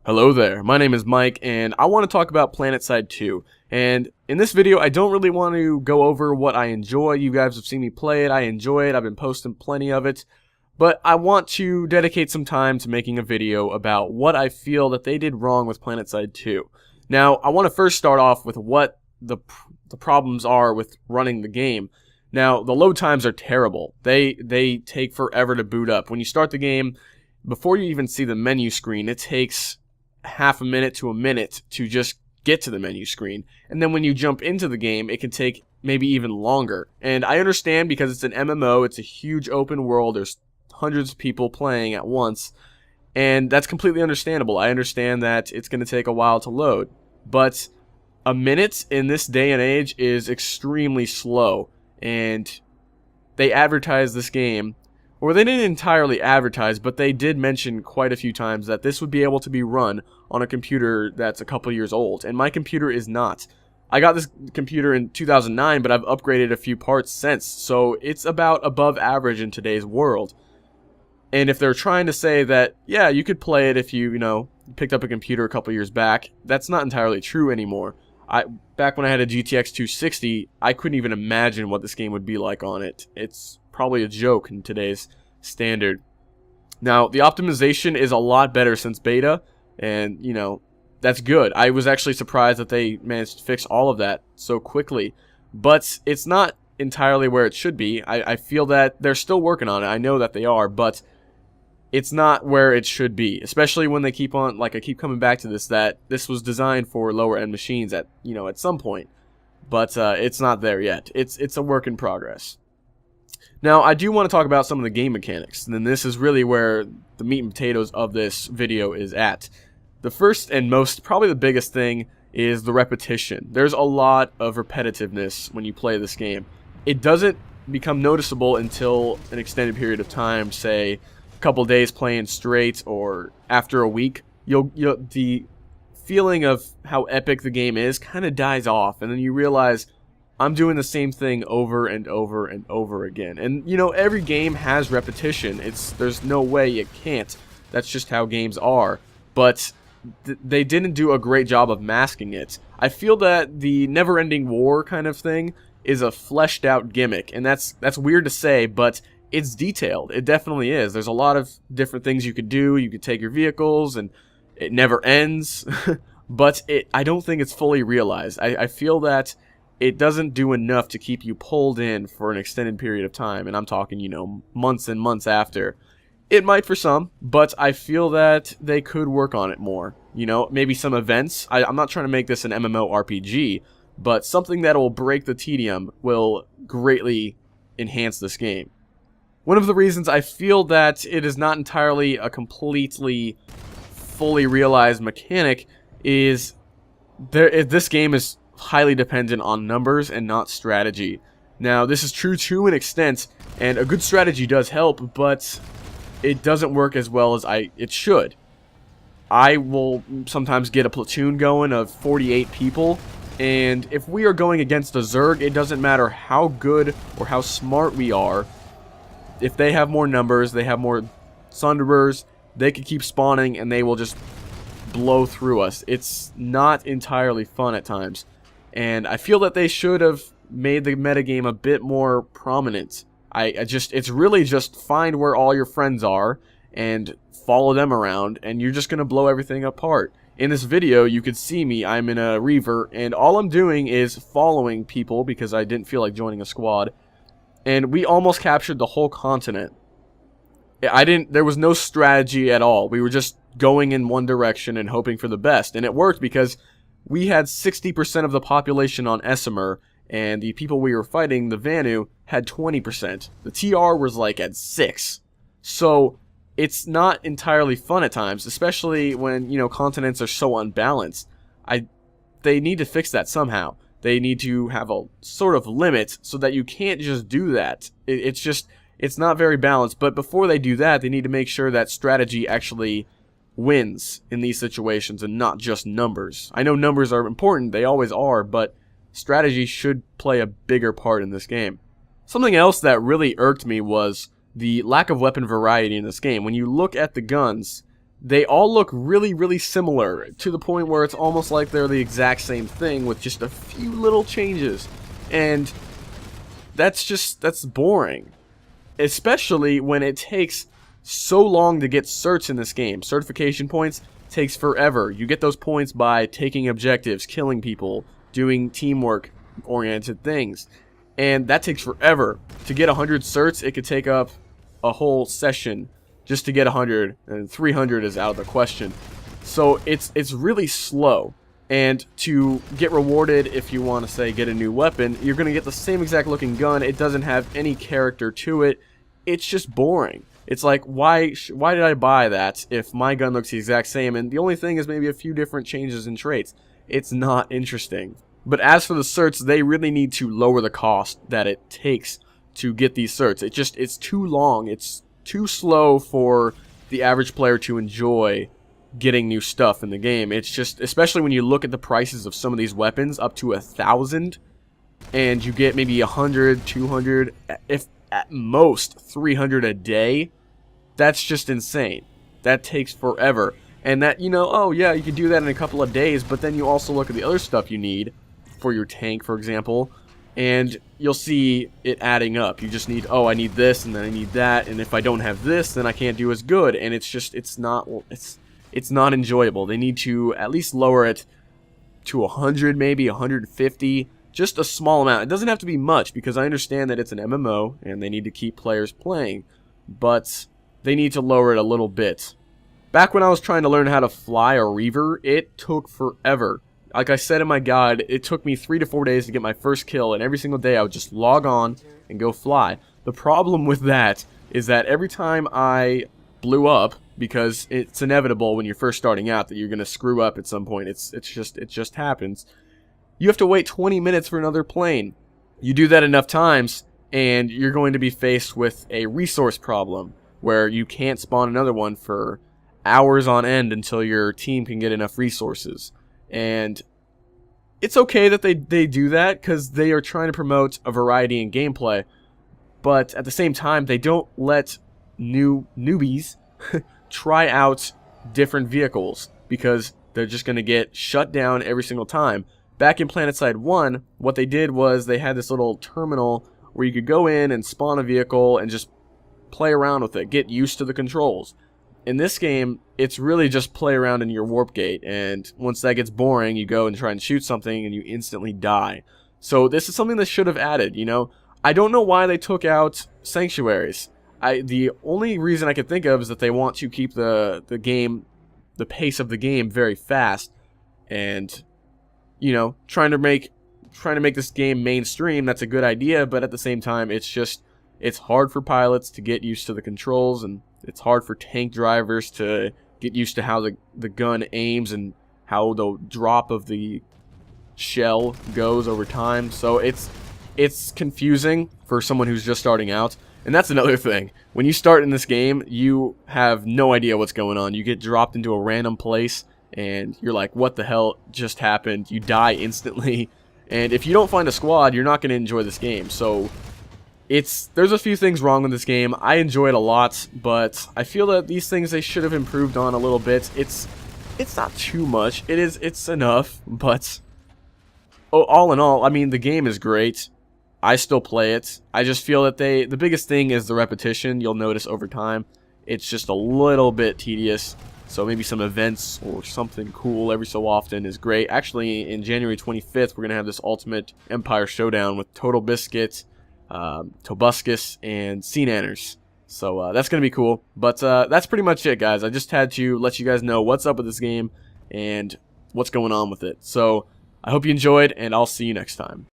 Hello there, my name is Mike, and I want to talk about Planetside 2. And in this video, I don't really want to go over what I enjoy. You guys have seen me play it, I enjoy it, I've been posting plenty of it. But I want to dedicate some time to making a video about what I feel that they did wrong with Planetside 2. Now, I want to first start off with what the problems are with running the game. Now, the load times are terrible. They take forever to boot up. When you start the game, before you even see the menu screen, it takes half a minute to a minute to just get to the menu screen. And then when you jump into the game, it can take maybe even longer. And I understand because it's an MMO, it's a huge open world, there's hundreds of people playing at once, and that's completely understandable. I understand that it's going to take a while to load. But a minute in this day and age is extremely slow, and they advertise this game, or they didn't entirely advertise, but they did mention quite a few times that this would be able to be run on a computer that's a couple years old, and my computer is not. I got this computer in 2009, but I've upgraded a few parts since, so it's about above average in today's world. And if they're trying to say that, yeah, you could play it if you picked up a computer a couple years back, that's not entirely true anymore. Back when I had a GTX 260, I couldn't even imagine what this game would be like on it. It's probably a joke in today's standard. Now, the optimization is a lot better since beta, and, that's good. I was actually surprised that they managed to fix all of that so quickly, but it's not entirely where it should be. I feel that they're still working on it. I know that they are, but it's not where it should be, especially when they keep on, like I keep coming back to this, that this was designed for lower end machines at some point, but it's not there yet. It's a work in progress. Now, I do want to talk about some of the game mechanics, and then this is really where the meat and potatoes of this video is at. The first and probably the biggest thing is the repetition. There's a lot of repetitiveness when you play this game. It doesn't become noticeable until an extended period of time, say a couple days playing straight, or after a week. The feeling of how epic the game is kind of dies off, and then you realize, I'm doing the same thing over and over and over again. And, every game has repetition. There's no way it can't. That's just how games are. But they didn't do a great job of masking it. I feel that the never-ending war kind of thing is a fleshed-out gimmick. And that's weird to say, but it's detailed. It definitely is. There's a lot of different things you could do. You could take your vehicles, and it never ends. But I don't think it's fully realized. I feel that it doesn't do enough to keep you pulled in for an extended period of time, and I'm talking, months and months after. It might for some, but I feel that they could work on it more. Maybe some events. I'm not trying to make this an MMORPG, but something that will break the tedium will greatly enhance this game. One of the reasons I feel that it is not entirely a completely fully realized mechanic is this game is highly dependent on numbers and not strategy. Now, this is true to an extent, and a good strategy does help, but it doesn't work as well as it should. I will sometimes get a platoon going of 48 people, and if we are going against a Zerg, it doesn't matter how good or how smart we are. If they have more numbers, they have more Sunderers, they can keep spawning, and they will just blow through us. It's not entirely fun at times. And I feel that they should have made the metagame a bit more prominent. It's really just find where all your friends are and follow them around, and you're just going to blow everything apart. In this video, you could see me, I'm in a Reaver, and all I'm doing is following people because I didn't feel like joining a squad. And we almost captured the whole continent. There was no strategy at all. We were just going in one direction and hoping for the best. And it worked because we had 60% of the population on Essemer, and the people we were fighting, the Vanu, had 20%. The TR was like at 6. So it's not entirely fun at times, especially when, continents are so unbalanced. They need to fix that somehow. They need to have a sort of limit so that you can't just do that. It's not very balanced, but before they do that, they need to make sure that strategy actually wins in these situations and not just numbers. I know numbers are important, they always are, but strategy should play a bigger part in this game. Something else that really irked me was the lack of weapon variety in this game. When you look at the guns, they all look really, really similar, to the point where it's almost like they're the exact same thing with just a few little changes. And that's boring. Especially when it takes so long to get certs in this game. Certification points takes forever. You get those points by taking objectives, killing people, doing teamwork-oriented things. And that takes forever. To get 100 certs, it could take up a whole session just to get 100, and 300 is out of the question. So it's really slow. And to get rewarded, if you want to say get a new weapon, you're going to get the same exact looking gun. It doesn't have any character to it. It's just boring. It's like, why did I buy that if my gun looks the exact same and the only thing is maybe a few different changes in traits? It's not interesting. But as for the certs, they really need to lower the cost that it takes to get these certs. It's too long. It's too slow for the average player to enjoy getting new stuff in the game. It's just, especially when you look at the prices of some of these weapons, up to 1,000, and you get maybe 100, 200, if at most 300 a day. That's just insane. That takes forever. And that, oh yeah, you can do that in a couple of days, but then you also look at the other stuff you need for your tank, for example, and you'll see it adding up. You just need, I need this, and then I need that, and if I don't have this, then I can't do as good, and it's not enjoyable. They need to at least lower it to 100, maybe 150, just a small amount. It doesn't have to be much, because I understand that it's an MMO, and they need to keep players playing, but they need to lower it a little bit. Back when I was trying to learn how to fly a Reaver, it took forever. Like I said in my guide, it took me 3 to 4 days to get my first kill, and every single day I would just log on and go fly. The problem with that is that every time I blew up, because it's inevitable when you're first starting out that you're going to screw up at some point, it just happens, you have to wait 20 minutes for another plane. You do that enough times, and you're going to be faced with a resource problem, where you can't spawn another one for hours on end until your team can get enough resources. And it's okay that they do that, because they are trying to promote a variety in gameplay, but at the same time, they don't let newbies try out different vehicles, because they're just going to get shut down every single time. Back in Planetside 1, what they did was they had this little terminal where you could go in and spawn a vehicle and just play around with it, get used to the controls. In this game, it's really just play around in your warp gate, and once that gets boring, you go and try and shoot something and you instantly die. So this is something they should have added, I don't know why they took out sanctuaries. The only reason I could think of is that they want to keep the pace of the game very fast, and trying to make this game mainstream. That's a good idea, but at the same time, it's hard for pilots to get used to the controls, and it's hard for tank drivers to get used to how the gun aims and how the drop of the shell goes over time. So it's confusing for someone who's just starting out. And that's another thing. When you start in this game, you have no idea what's going on. You get dropped into a random place, and you're like, what the hell just happened? You die instantly. And if you don't find a squad, you're not going to enjoy this game. So there's a few things wrong with this game. I enjoy it a lot, but I feel that these things they should have improved on a little bit. It's not too much. It's enough, but all in all, I mean, the game is great. I still play it. I just feel that the biggest thing is the repetition. You'll notice over time, it's just a little bit tedious. So maybe some events or something cool every so often is great. Actually, in January 25th, we're going to have this Ultimate Empire Showdown with Total Biscuit, Tobuscus, and Sea Nanners. So that's going to be cool. But that's pretty much it, guys. I just had to let you guys know what's up with this game and what's going on with it. So I hope you enjoyed, and I'll see you next time.